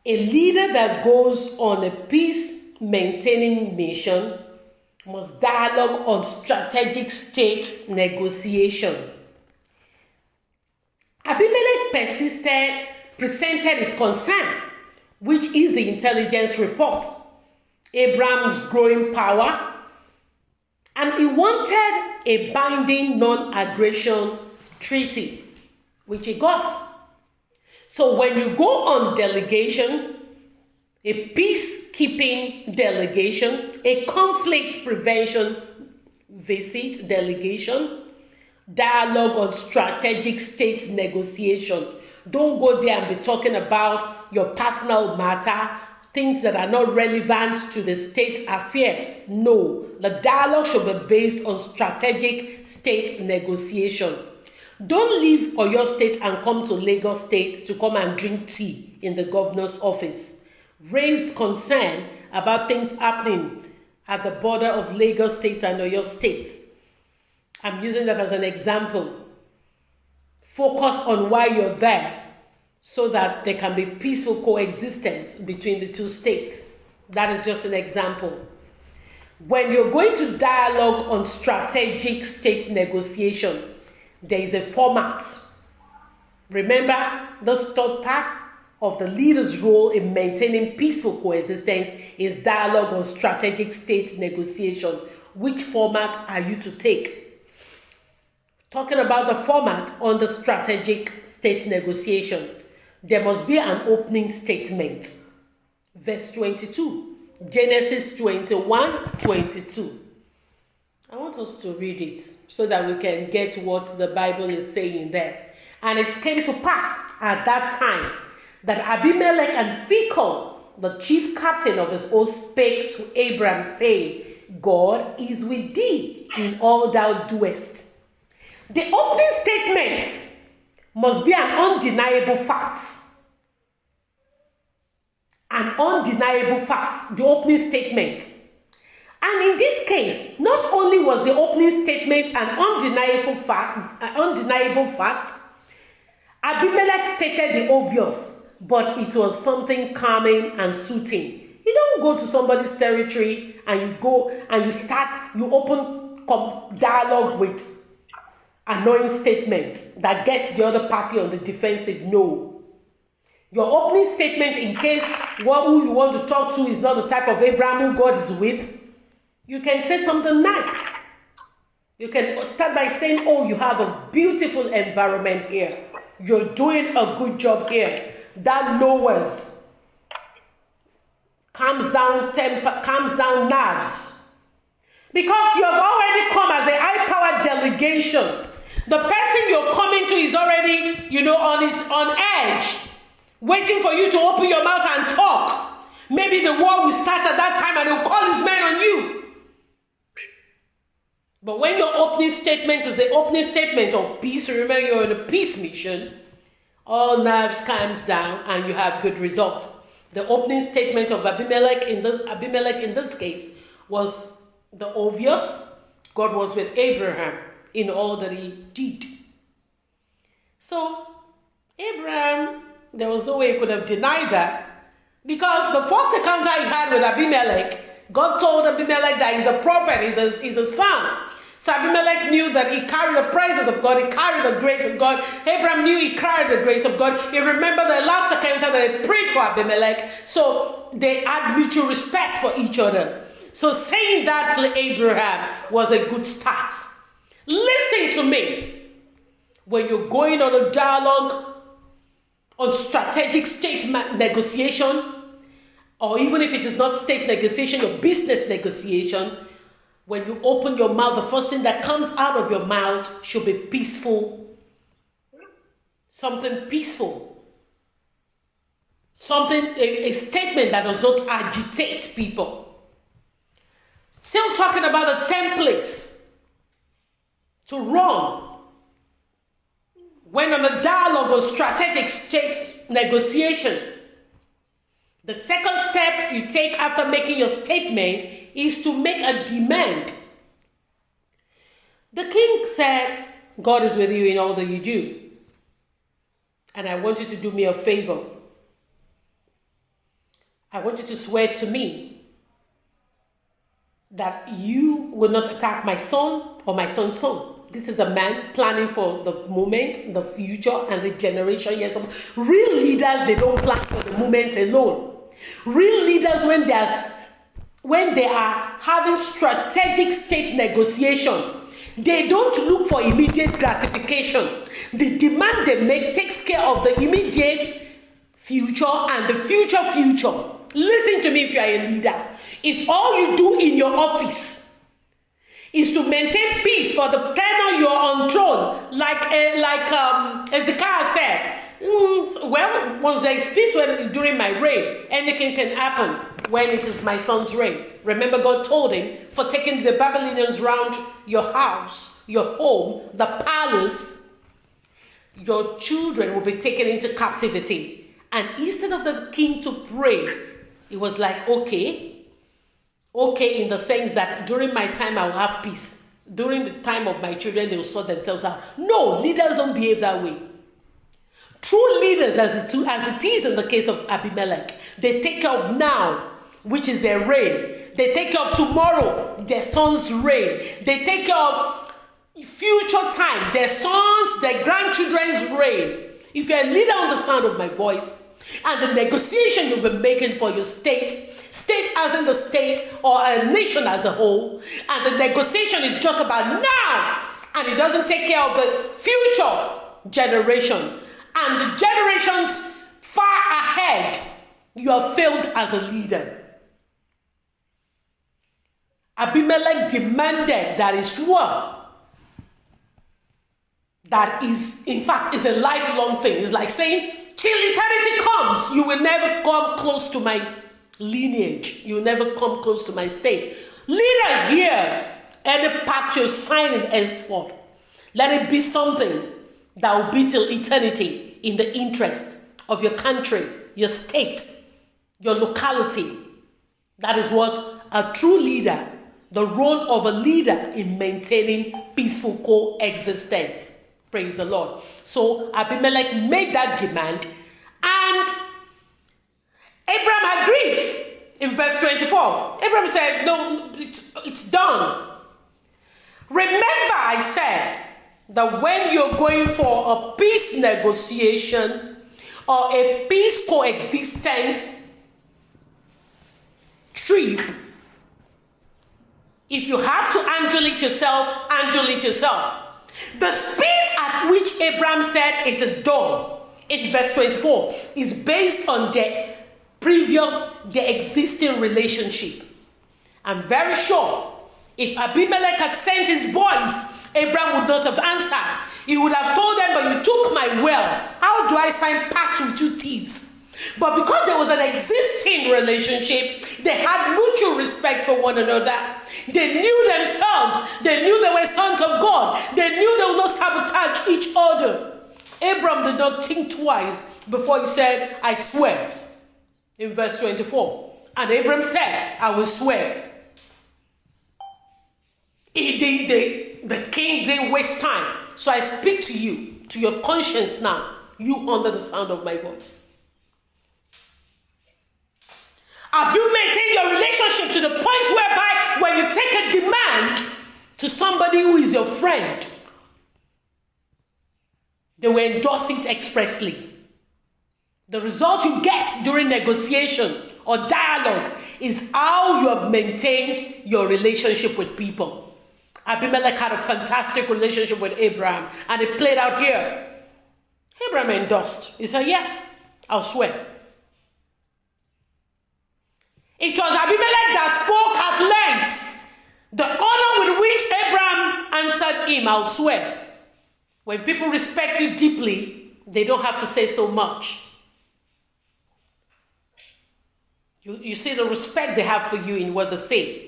A leader that goes on a peace-maintaining mission must dialogue on strategic state negotiation. Abimelech presented his concern, which is the intelligence report, Abraham's growing power, and he wanted a binding non-aggression treaty, which he got. So when you go on delegation, a peacekeeping delegation, a conflict prevention visit delegation, dialogue on strategic state negotiation. Don't go there and be talking about your personal matter, things that are not relevant to the state affair. No, the dialogue should be based on strategic state negotiation. Don't leave Oyo State and come to Lagos State to come and drink tea in the governor's office. Raise concern about things happening at the border of Lagos State and Oyo State. I'm using that as an example. Focus on why you're there so that there can be peaceful coexistence between the two states. That is just an example. When you're going to dialogue on strategic state negotiation, there is a format. Remember, this third part of the leader's role in maintaining peaceful coexistence is dialogue on strategic state negotiation. Which format are you to take? Talking about the format on the strategic state negotiation, there must be an opening statement. Verse 22, Genesis 21:22. I want us to read it so that we can get what the Bible is saying there. And it came to pass at that time that Abimelech and Phicol, the chief captain of his host, spake to Abraham, saying, God is with thee in all thou doest. The opening statement must be an undeniable fact. An undeniable fact, the opening statement. And in this case, not only was the opening statement an undeniable fact, Abimelech stated the obvious, but it was something calming and soothing. You don't go to somebody's territory and you go and you open dialogue with annoying statements that gets the other party on the defensive. No. Your opening statement, in case who you want to talk to is not the type of Abraham who God is with, you can say something nice. You can start by saying, oh, you have a beautiful environment here. You're doing a good job here. That lowers, calms down nerves. Because you have already come as a high-powered delegation. The person you're coming to is already, on edge, waiting for you to open your mouth and talk. Maybe the war will start at that time and he'll call his men on you. But when your opening statement is the opening statement of peace, remember you're on a peace mission, all nerves calms down and you have good results. The opening statement of Abimelech in this case was the obvious. God was with Abraham in all that he did. So Abraham, there was no way he could have denied that, because the first encounter he had with Abimelech, God told Abimelech that he's a prophet, he's a son. So Abimelech knew that he carried the presence of God, he carried the grace of God. Abraham knew he carried the grace of God. He remembered the last encounter that he prayed for Abimelech. So they had mutual respect for each other. So saying that to Abraham was a good start. Listen to me. When you're going on a dialogue on strategic state negotiation, or even if it is not state negotiation, your business negotiation, when you open your mouth, the first thing that comes out of your mouth should be peaceful. Something peaceful. A statement that does not agitate people. Still talking about a template to run when on a dialogue or strategic state negotiation. The second step you take after making your statement is to make a demand. The king said, God is with you in all that you do. And I want you to do me a favor. I want you to swear to me that you will not attack my son or my son's son. This is a man planning for the moment, the future, and the generation. Yes, real leaders, they don't plan for the moment alone. Real leaders, when they are having strategic state negotiation, they don't look for immediate gratification. The demand they make takes care of the immediate future and the future. Listen to me if you are a leader. If all you do in your office is to maintain peace for the tenure you're on throne, like Ezekiel said, well, once there is peace during my reign, anything can happen when it is my son's reign. Remember, God told him, for taking the Babylonians round your house, your home, the palace, your children will be taken into captivity. And instead of the king to pray, it was like, okay, in the sense that during my time I will have peace. During the time of my children, they will sort themselves out. No, leaders don't behave that way. True leaders, as it is in the case of Abimelech, they take care of now, which is their reign. They take care of tomorrow, their son's reign. They take care of future time, their sons, their grandchildren's reign. If you're a leader on the sound of my voice, and the negotiation you've been making for your state as in the state or a nation as a whole, and the negotiation is just about now, and it doesn't take care of the future generation and the generations far ahead, you have failed as a leader. Abimelech demanded that his sword, that is, in fact, is a lifelong thing. It's like saying, till eternity comes, you will never come close to my lineage. You will never come close to my state. Leaders here, any pact you're signing henceforth, let it be something that will be till eternity in the interest of your country, your state, your locality. That is what a true leader, the role of a leader in maintaining peaceful coexistence. Praise the Lord. So Abimelech made that demand, and Abraham agreed. In verse 24, Abraham said, no, it's done. Remember, I said that when you're going for a peace negotiation or a peace coexistence trip, if you have to handle it yourself, handle it yourself. The speed at which Abraham said it is done in verse 24 is based on the existing relationship. I'm very sure if Abimelech had sent his boys, Abraham would not have answered. He would have told them, but you took my well. How do I sign pact with you thieves? But because there was an existing relationship, they had mutual respect for one another. They knew themselves. They knew they were sons of God. They knew they would not sabotage each other. Abraham did not think twice before he said, I swear. In verse 24. And Abraham said, I will swear. The king didn't waste time. So I speak to you, to your conscience now, you under the sound of my voice. Have you maintained your relationship to the point whereby when you take a demand to somebody who is your friend, they will endorse it expressly? The result you get during negotiation or dialogue is how you have maintained your relationship with people. Abimelech had a fantastic relationship with Abraham, and it played out here. Abraham endorsed. He said, yeah, I'll swear. It was Abimelech that spoke at length. The honor with which Abraham answered him, I'll swear. When people respect you deeply, they don't have to say so much. You see the respect they have for you in what they say.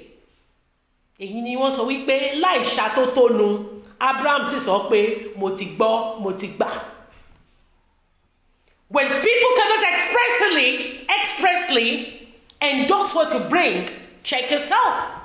Èyí ni wọ́n sọ wípé láì ṣàtótónu, Abraham sì sọ pé mo ti gbọ́, mo ti gbà. When people cannot expressly endorse what you bring, check yourself.